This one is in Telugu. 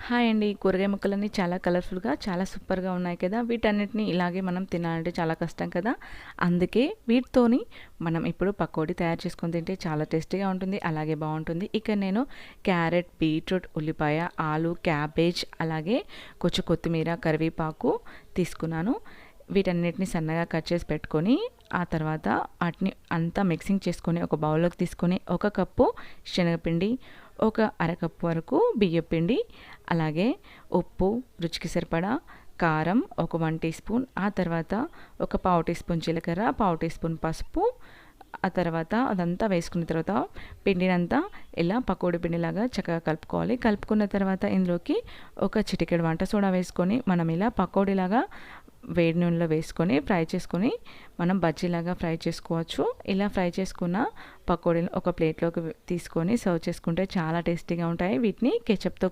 హాయ్ అండి. కూరగాయ ముక్కలన్నీ చాలా కలర్‌ఫుల్‌గా, చాలా సూపర్‌గా ఉన్నాయి కదా! వీటన్నిటిని ఇలాగే మనం తినాలంటే చాలా కష్టం కదా! అందుకే వీటితోని మనం ఇప్పుడు పకోడీ తయారు చేసుకొని తింటే చాలా టేస్టీగా ఉంటుంది. అలాగే బావుంటుంది. ఇక నేను క్యారెట్, బీట్రూట్, ఉల్లిపాయ, ఆలు, క్యాబేజ్ అలాగే కొంచెం కొత్తిమీర, కరివేపాకు తీసుకున్నాను. వీటన్నిటిని సన్నగా కట్ చేసి పెట్టుకొని, ఆ తర్వాత వాటిని అంతా మిక్సింగ్ చేసుకొని ఒక బౌల్‌లోకి తీసుకొని, ఒక కప్పు శనగపిండి, ఒక అరకప్పు వరకు బియ్యపిండి, అలాగే ఉప్పు రుచికి సరిపడా, కారం ఒక 1 టీ స్పూన్, ఆ తర్వాత ఒక పావు టీ స్పూన్ జీలకర్ర, పావు టీ స్పూన్ పసుపు, ఆ తర్వాత అదంతా వేసుకున్న తర్వాత పిండినంతా ఇలా పకోడీ పిండిలాగా చక్కగా కలుపుకోవాలి. కలుపుకున్న తర్వాత ఇందులోకి ఒక చిటికెడు వంట సోడా వేసుకొని మనం ఇలా పకోడీలాగా వేడి నూనెలో వేసుకొని ఫ్రై చేసుకొని మనం బజ్జీలాగా ఫ్రై చేసుకోవచ్చు. ఇలా ఫ్రై చేసుకున్న పకోడీలు ఒక ప్లేట్లోకి తీసుకొని సర్వ్ చేసుకుంటే చాలా టేస్టీగా ఉంటాయి. వీటిని కెచప్‌తో